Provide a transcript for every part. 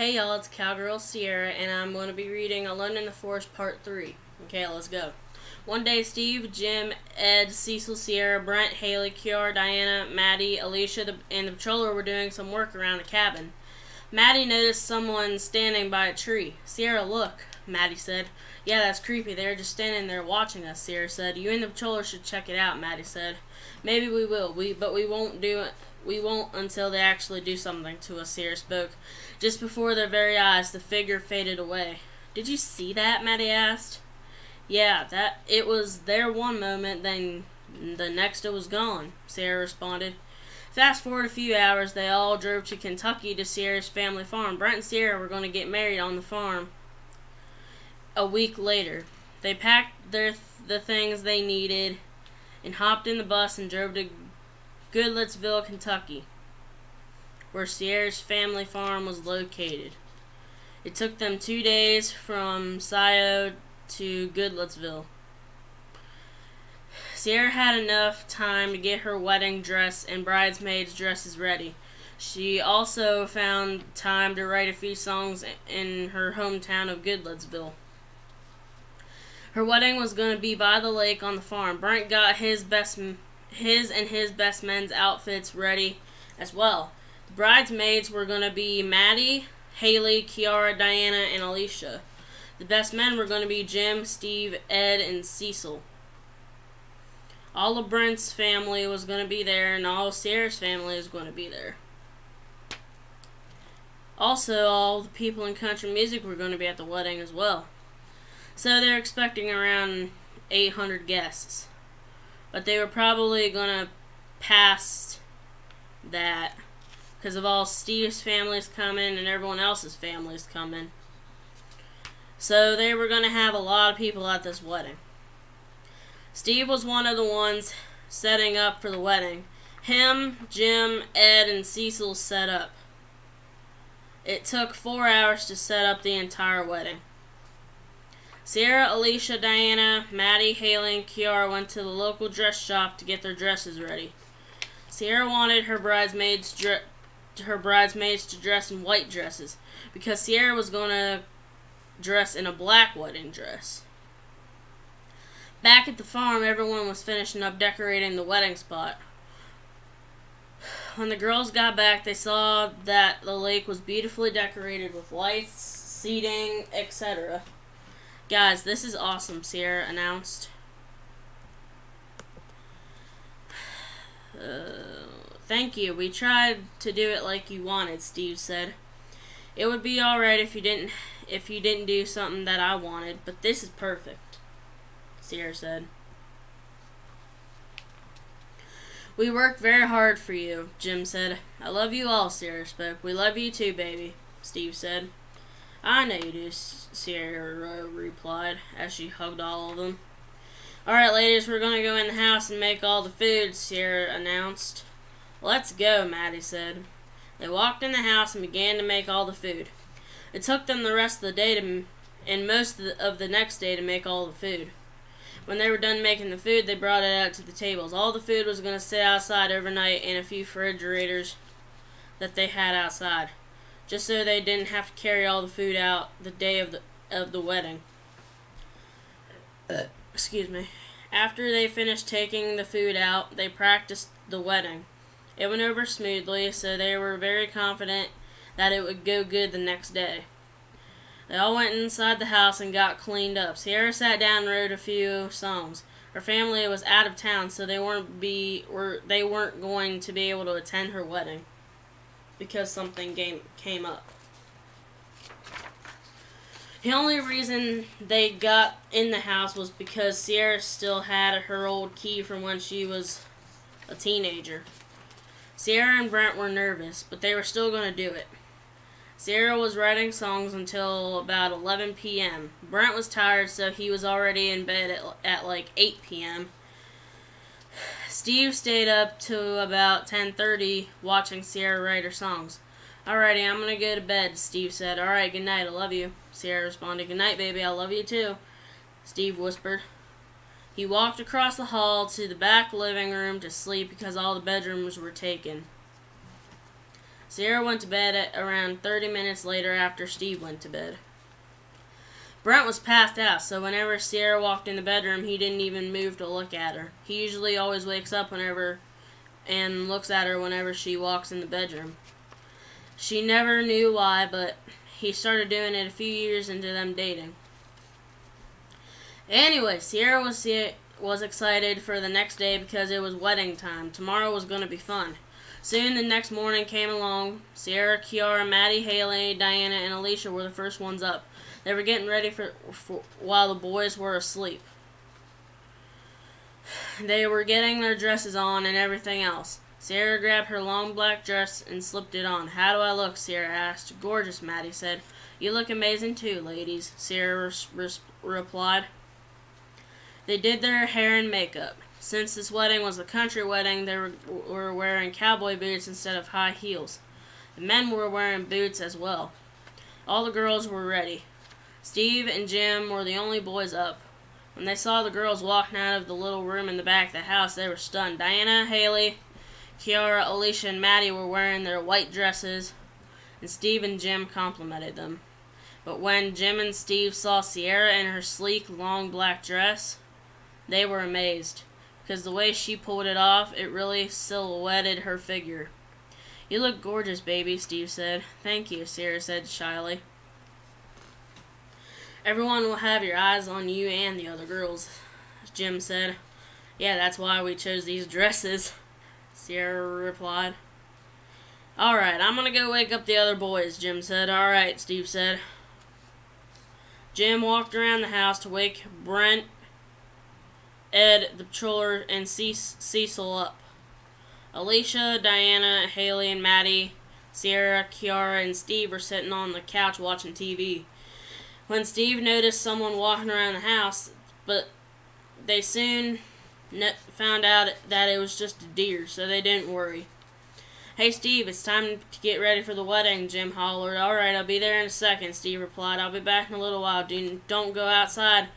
Hey y'all, it's Cowgirl Sierra, and I'm going to be reading Alone in the Forest Part 3. Okay, let's go. One day, Steve, Jim, Ed, Cecil, Sierra, Brent, Haley, Kiara, Diana, Maddie, Alicia, and the patroller were doing some work around the cabin. Maddie noticed someone standing by a tree. Sierra, look, Maddie said. Yeah, that's creepy. They're just standing there watching us, Sierra said. You and the patroller should check it out, Maddie said. Maybe we will, but we won't do it. We won't until they actually do something to us, Sierra spoke. Just before their very eyes, the figure faded away. Did you see that? Maddie asked. Yeah, it was there one moment, then the next it was gone, Sierra responded. Fast forward a few hours, they all drove to Kentucky to Sierra's family farm. Brent and Sierra were going to get married on the farm a week later. They packed the things they needed and hopped in the bus and drove to Goodlettsville, Kentucky, where Sierra's family farm was located. It took them 2 days from Scio to Goodlettsville. Sierra had enough time to get her wedding dress and bridesmaids' dresses ready. She also found time to write a few songs in her hometown of Goodlettsville. Her wedding was going to be by the lake on the farm. Brent got his and his best men's outfits ready as well. The bridesmaids were going to be Maddie, Haley, Kiara, Diana, and Alicia. The best men were going to be Jim, Steve, Ed, and Cecil. All of Brent's family was going to be there, and all of Sierra's family was going to be there. Also, all the people in country music were going to be at the wedding as well. So they're expecting around 800 guests. But they were probably going to pass that because of all Steve's family's coming and everyone else's family's coming. So they were going to have a lot of people at this wedding. Steve was one of the ones setting up for the wedding. Him, Jim, Ed, and Cecil set up. It took 4 hours to set up the entire wedding. Sierra, Alicia, Diana, Maddie, Haley, and Kiara went to the local dress shop to get their dresses ready. Sierra wanted her bridesmaids to dress in white dresses because Sierra was going to dress in a black wedding dress. Back at the farm, everyone was finishing up decorating the wedding spot. When the girls got back, they saw that the lake was beautifully decorated with lights, seating, etc. Guys, this is awesome, Sierra announced. Thank you. We tried to do it like you wanted, Steve said. It would be alright if you didn't do something that I wanted, but this is perfect, Sierra said. We worked very hard for you, Jim said. I love you all, Sierra spoke. We love you too, baby, Steve said. I know you do, Sierra replied, as she hugged all of them. Alright, ladies, we're going to go in the house and make all the food, Sierra announced. Let's go, Maddie said. They walked in the house and began to make all the food. It took them the rest of the day and most of the next day to make all the food. When they were done making the food, they brought it out to the tables. All the food was going to sit outside overnight in a few refrigerators that they had outside, just so they didn't have to carry all the food out the day of the wedding. Excuse me. After they finished taking the food out, they practiced the wedding. It went over smoothly, so they were very confident that it would go good the next day. They all went inside the house and got cleaned up. Sierra sat down and wrote a few songs. Her family was out of town, so they weren't going to be able to attend her wedding because something came up. The only reason they got in the house was because Sierra still had her old key from when she was a teenager. Sierra and Brent were nervous, but they were still going to do it. Sierra was writing songs until about 11 p.m. Brent was tired, so he was already in bed at like 8 p.m. Steve stayed up to about 10:30 watching Sierra write her songs. Alrighty, I'm gonna go to bed, Steve said. Alright, good night, I love you. Sierra responded, good night, baby, I love you too, Steve whispered. He walked across the hall to the back living room to sleep because all the bedrooms were taken. Sierra went to bed at around 30 minutes later after Steve went to bed. Brent was passed out, so whenever Sierra walked in the bedroom, he didn't even move to look at her. He usually always wakes up whenever and looks at her whenever she walks in the bedroom. She never knew why, but he started doing it a few years into them dating. Anyway, Sierra was excited for the next day because it was wedding time. Tomorrow was going to be fun. Soon the next morning came along. Sierra, Kiara, Maddie, Haley, Diana, and Alicia were the first ones up. They were getting ready for while the boys were asleep. They were getting their dresses on and everything else. Sierra grabbed her long black dress and slipped it on. "How do I look?" Sierra asked. "Gorgeous," Maddie said. "You look amazing too, ladies," Sierra replied. They did their hair and makeup. Since this wedding was a country wedding, they were wearing cowboy boots instead of high heels. The men were wearing boots as well. All the girls were ready. Steve and Jim were the only boys up. When they saw the girls walking out of the little room in the back of the house, they were stunned. Diana, Haley, Kiara, Alicia, and Maddie were wearing their white dresses, and Steve and Jim complimented them. But when Jim and Steve saw Sierra in her sleek, long black dress, they were amazed, because the way she pulled it off, it really silhouetted her figure. "You look gorgeous, baby," Steve said. "Thank you," Sierra said shyly. "Everyone will have your eyes on you and the other girls," Jim said. "Yeah, that's why we chose these dresses," Sierra replied. "Alright, I'm gonna go wake up the other boys," Jim said. "Alright," Steve said. Jim walked around the house to wake Brent, Ed, the patroller, and Cecil up. Alicia, Diana, Haley, and Maddie, Sierra, Kiara, and Steve were sitting on the couch watching TV. When Steve noticed someone walking around the house, but they soon found out that it was just a deer, so they didn't worry. "Hey, Steve, it's time to get ready for the wedding," Jim hollered. "Alright, I'll be there in a second," Steve replied. "I'll be back in a little while. Don't go outside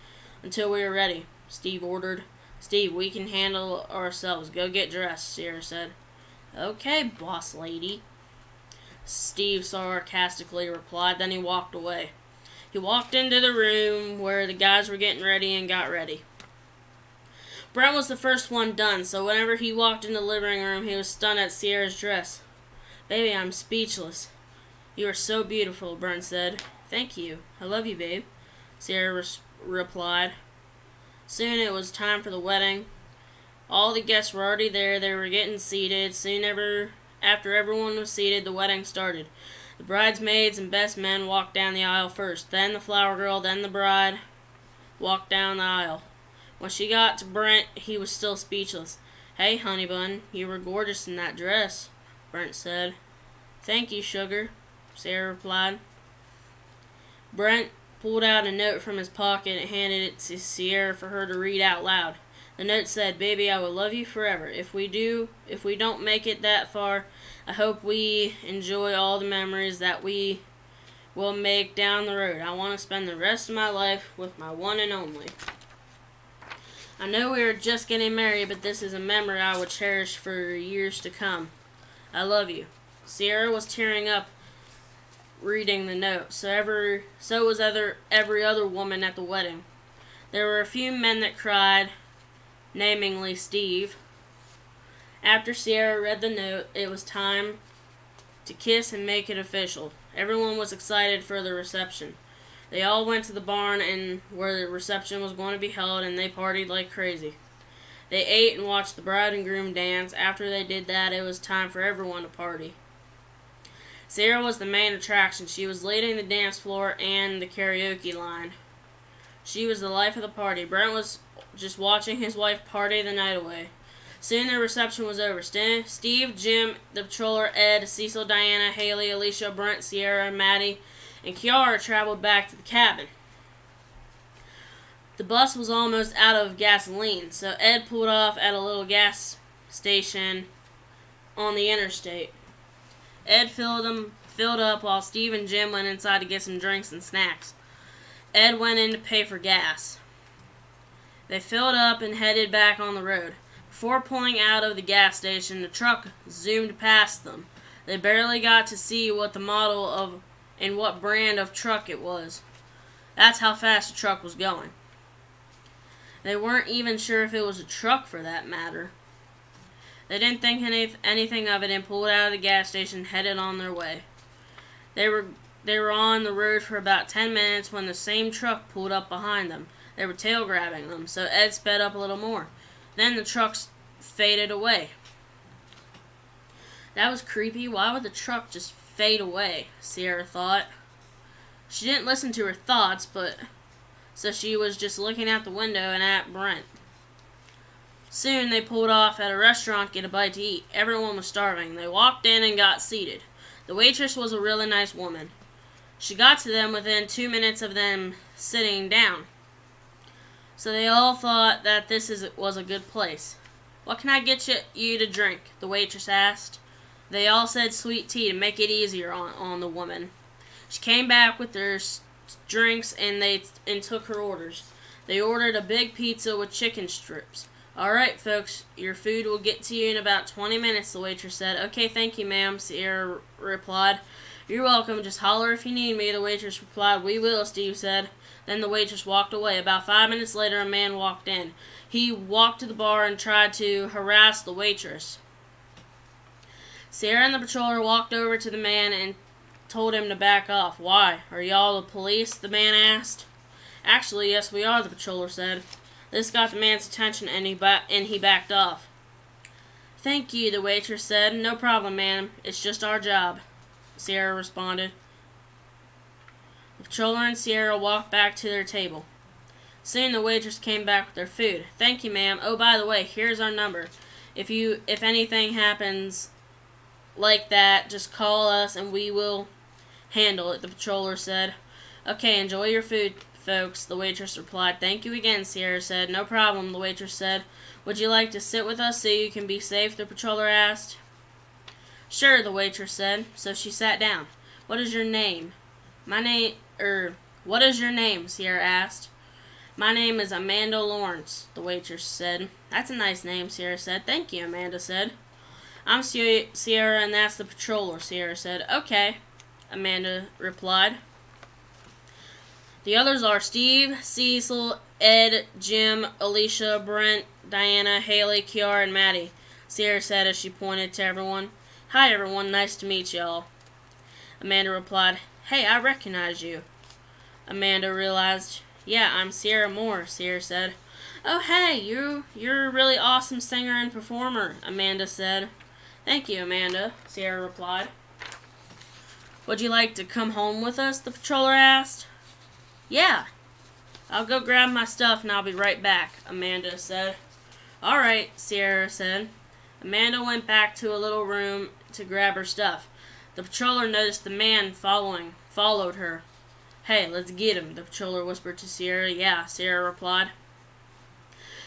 until we are ready," Steve ordered. "Steve, we can handle ourselves. Go get dressed," Sierra said. "Okay, boss lady," Steve sarcastically replied. Then he walked away. He walked into the room where the guys were getting ready and got ready. Brent was the first one done, so whenever he walked in the living room, he was stunned at Sierra's dress. "Baby, I'm speechless. You are so beautiful," Brent said. "Thank you. I love you, babe," Sierra replied. Soon it was time for the wedding. All the guests were already there. They were getting seated. Soon after everyone was seated, the wedding started. The bridesmaids and best men walked down the aisle first. Then the flower girl, then the bride walked down the aisle. When she got to Brent, he was still speechless. "Hey, honey bun, you were gorgeous in that dress," Brent said. "Thank you, sugar," Sarah replied. Brent pulled out a note from his pocket and handed it to Sierra for her to read out loud. The note said, "Baby, I will love you forever. If we don't make it that far, I hope we enjoy all the memories that we will make down the road. I want to spend the rest of my life with my one and only. I know we are just getting married, but this is a memory I will cherish for years to come. I love you." Sierra was tearing up reading the note. So was every other woman at the wedding. There were a few men that cried, namely Steve. After Sierra read the note, it was time to kiss and make it official. Everyone was excited for the reception. They all went to the barn and where the reception was going to be held, and they partied like crazy. They ate and watched the bride and groom dance. After they did that, it was time for everyone to party. Sarah was the main attraction. She was leading the dance floor and the karaoke line. She was the life of the party. Brent was just watching his wife party the night away. Soon the reception was over. Steve, Jim, the patroller, Ed, Cecil, Diana, Haley, Alicia, Brent, Sierra, Maddie, and Kiara traveled back to the cabin. The bus was almost out of gasoline, so Ed pulled off at a little gas station on the interstate. Ed filled up while Steve and Jim went inside to get some drinks and snacks. Ed went in to pay for gas. They filled up and headed back on the road. Before pulling out of the gas station, the truck zoomed past them. They barely got to see what the model of and what brand of truck it was. That's how fast the truck was going. They weren't even sure if it was a truck for that matter. They didn't think anything of it and pulled out of the gas station and headed on their way. They were on the road for about 10 minutes when the same truck pulled up behind them. They were tail grabbing them, so Ed sped up a little more. Then the trucks faded away. That was creepy. Why would the truck just fade away? Sierra thought. She didn't listen to her thoughts, so she was just looking out the window and at Brent. Soon they pulled off at a restaurant to get a bite to eat. Everyone was starving. They walked in and got seated. The waitress was a really nice woman. She got to them within 2 minutes of them sitting down. So they all thought that was a good place. "What can I get you to drink?" the waitress asked. They all said sweet tea to make it easier on the woman. She came back with their drinks and took her orders. They ordered a big pizza with chicken strips. "All right, folks, your food will get to you in about 20 minutes, the waitress said. "Okay, thank you, ma'am," Sierra replied. "You're welcome. Just holler if you need me," the waitress replied. "We will," Steve said. Then the waitress walked away. About 5 minutes later, a man walked in. He walked to the bar and tried to harass the waitress. Sierra and the patroller walked over to the man and told him to back off. "Why? Are y'all the police?" the man asked. "Actually, yes, we are," the patroller said. This got the man's attention, and he backed off. "Thank you," the waitress said. "No problem, ma'am. It's just our job," Sierra responded. The patroller and Sierra walked back to their table. Soon the waitress came back with their food. "Thank you, ma'am. Oh, by the way, here's our number. If anything happens like that, just call us and we will handle it," the patroller said. "Okay, enjoy your food, folks," the waitress replied. "Thank you again," Sierra said. "No problem," the waitress said. "Would you like to sit with us so you can be safe?" the patroller asked. "Sure," the waitress said. So she sat down. What is your name?" What is your name?" Sierra asked. "My name is Amanda Lawrence," the waitress said. "That's a nice name," Sierra said. "Thank you," Amanda said. "I'm Sierra, and that's the patroller," Sierra said. "Okay," Amanda replied. "The others are Steve, Cecil, Ed, Jim, Alicia, Brent, Diana, Haley, Kiara, and Maddie," Sierra said as she pointed to everyone. "Hi, everyone. Nice to meet y'all." Amanda replied. "Hey, I recognize you." Amanda realized. "Yeah, I'm Sierra Moore," Sierra said. "Oh, hey, you're a really awesome singer and performer," Amanda said. "Thank you, Amanda," Sierra replied. "Would you like to come home with us?" the patroller asked. "Yeah. I'll go grab my stuff and I'll be right back," Amanda said. "All right," Sierra said. Amanda went back to a little room to grab her stuff. The patroller noticed the man followed her. "Hey, let's get him," the patroller whispered to Sierra. "Yeah," Sierra replied.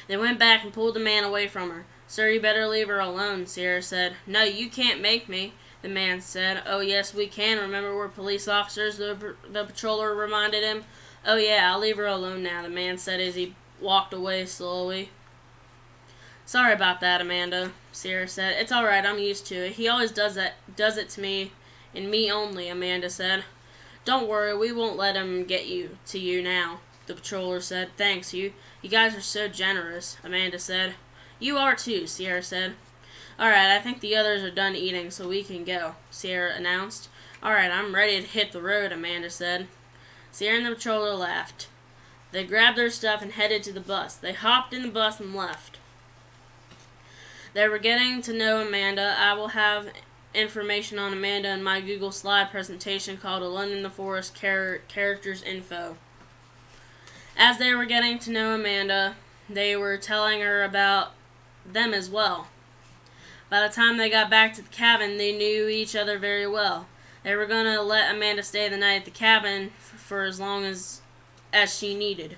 They went back and pulled the man away from her. "Sir, you better leave her alone," Sierra said. "No, you can't make me," the man said. "Oh, yes, we can. Remember, we're police officers," the patroller reminded him. "Oh, yeah, I'll leave her alone now," the man said as he walked away slowly. "Sorry about that, Amanda," Sierra said. "It's all right, I'm used to it. He always does it to me, and me only," Amanda said. "Don't worry, we won't let him get to you now," the patroller said. "Thanks, you guys are so generous," Amanda said. "You are too," Sierra said. "All right, I think the others are done eating, so we can go," Sierra announced. "All right, I'm ready to hit the road," Amanda said. Sierra and the patroller laughed. They grabbed their stuff and headed to the bus. They hopped in the bus and left. They were getting to know Amanda. I will have information on Amanda in my Google slide presentation called Alone in the Forest Characters Info. As they were getting to know Amanda, they were telling her about them as well. By the time they got back to the cabin, they knew each other very well. They were going to let Amanda stay the night at the cabin for as long as she needed.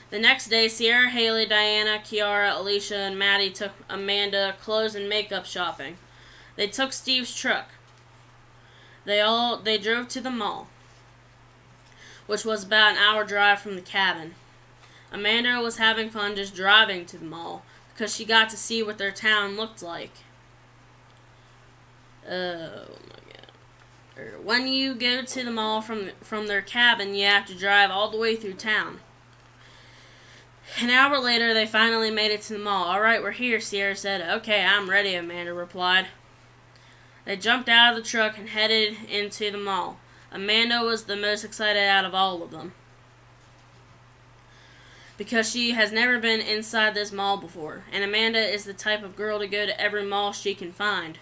The next day, Sierra, Haley, Diana, Kiara, Alicia, and Maddie took Amanda clothes and makeup shopping. They took Steve's truck. They drove to the mall, which was about an hour drive from the cabin. Amanda was having fun just driving to the mall because she got to see what their town looked like. Oh my god. When you go to the mall from their cabin, you have to drive all the way through town. An hour later, they finally made it to the mall. Alright, we're here, Sierra said. Okay, I'm ready, Amanda replied. They jumped out of the truck and headed into the mall. Amanda was the most excited out of all of them, because she has never been inside this mall before, and Amanda is the type of girl to go to every mall she can find.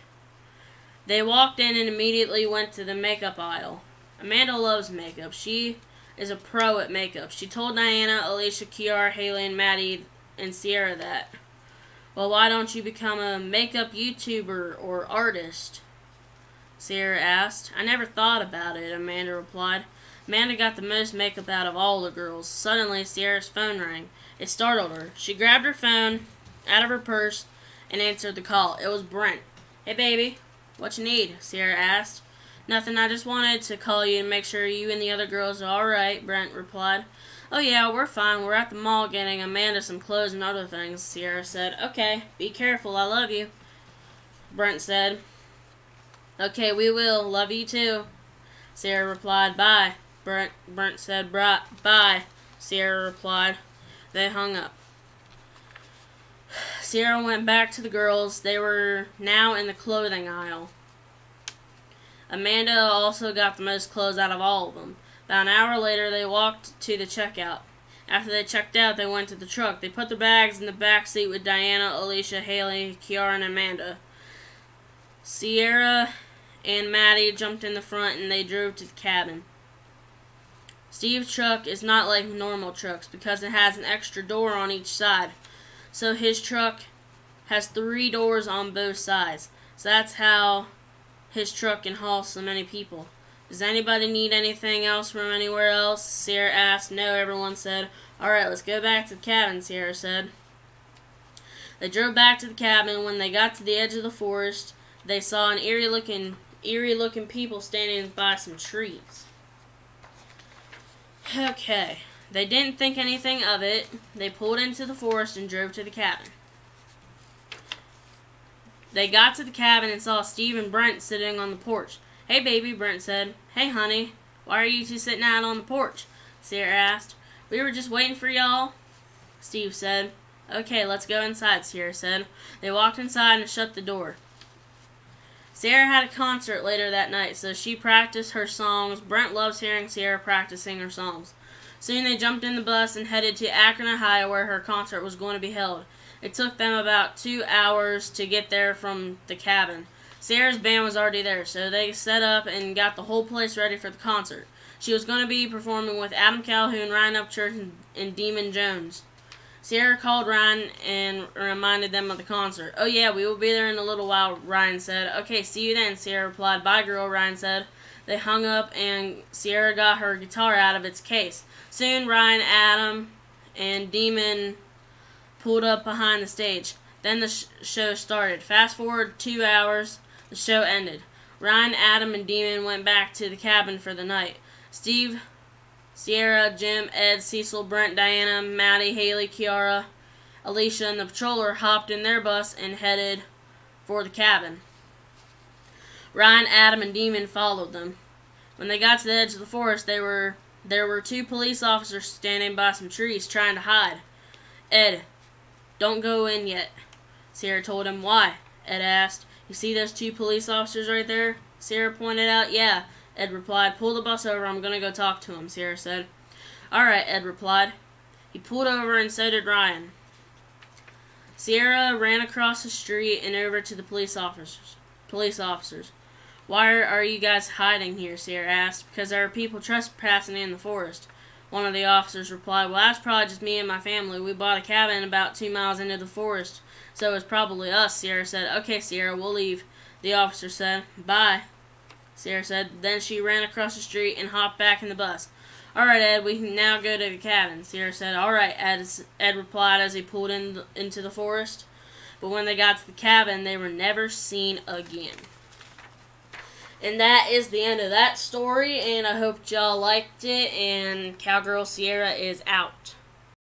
They walked in and immediately went to the makeup aisle. Amanda loves makeup. She is a pro at makeup. She told Diana, Alicia, Kiara, Haley, and Maddie, and Sierra that. Well, why don't you become a makeup YouTuber or artist? Sierra asked. I never thought about it, Amanda replied. Amanda got the most makeup out of all the girls. Suddenly, Sierra's phone rang. It startled her. She grabbed her phone out of her purse and answered the call. It was Brent. Hey, baby. What you need? Sierra asked. Nothing, I just wanted to call you and make sure you and the other girls are alright, Brent replied. Oh yeah, we're fine. We're at the mall getting Amanda some clothes and other things, Sierra said. Okay, be careful. I love you, Brent said. Okay, we will. Love you too, Sierra replied. Bye. Brent said. Bye, Sierra replied. They hung up. Sierra went back to the girls. They were now in the clothing aisle. Amanda also got the most clothes out of all of them. About an hour later, they walked to the checkout. After they checked out, they went to the truck. They put their bags in the back seat with Diana, Alicia, Haley, Kiara, and Amanda. Sierra and Maddie jumped in the front, and they drove to the cabin. Steve's truck is not like normal trucks because it has an extra door on each side. So his truck has 3 doors on both sides. So that's how his truck can haul so many people. Does anybody need anything else from anywhere else? Sierra asked. No, everyone said. Alright, let's go back to the cabin, Sierra said. They drove back to the cabin. When they got to the edge of the forest, they saw an eerie looking people standing by some trees. Okay. They didn't think anything of it. They pulled into the forest and drove to the cabin. They got to the cabin and saw Steve and Brent sitting on the porch. Hey, baby, Brent said. Hey, honey, why are you two sitting out on the porch? Sierra asked. We were just waiting for y'all, Steve said. Okay, let's go inside, Sierra said. They walked inside and shut the door. Sierra had a concert later that night, so she practiced her songs. Brent loves hearing Sierra practicing her songs. Soon they jumped in the bus and headed to Akron, Ohio, where her concert was going to be held. It took them about 2 hours to get there from the cabin. Sierra's band was already there, so they set up and got the whole place ready for the concert. She was going to be performing with Adam Calhoun, Ryan Upchurch, and Demon Jones. Sierra called Ryan and reminded them of the concert. Oh yeah, we will be there in a little while, Ryan said. Okay, see you then, Sierra replied. Bye, girl, Ryan said. They hung up and Sierra got her guitar out of its case. Soon, Ryan, Adam, and Demon pulled up behind the stage. Then the show started. Fast forward 2 hours, the show ended. Ryan, Adam, and Demon went back to the cabin for the night. Steve, Sierra, Jim, Ed, Cecil, Brent, Diana, Maddie, Haley, Kiara, Alicia, and the patroller hopped in their bus and headed for the cabin. Ryan, Adam, and Demon followed them. When they got to the edge of the forest, there were 2 police officers standing by some trees trying to hide. Ed, don't go in yet, Sierra told him. Why? Ed asked. You see those 2 police officers right there? Sierra pointed out. Yeah, Ed replied. Pull the bus over. I'm going to go talk to him, Sierra said. Alright, Ed replied. He pulled over and so did Ryan. Sierra ran across the street and over to the police officers. Why are you guys hiding here? Sierra asked. Because there are people trespassing in the forest. One of the officers replied, well, that's probably just me and my family. We bought a cabin about 2 miles into the forest, so it's probably us, Sierra said. Okay, Sierra, we'll leave, the officer said. Bye, Sierra said. Then she ran across the street and hopped back in the bus. All right, Ed, we can now go to the cabin, Sierra said. All right, Ed replied as he pulled into the forest. But when they got to the cabin, they were never seen again. And that is the end of that story, and I hope y'all liked it, and Cowgirl Sierra is out.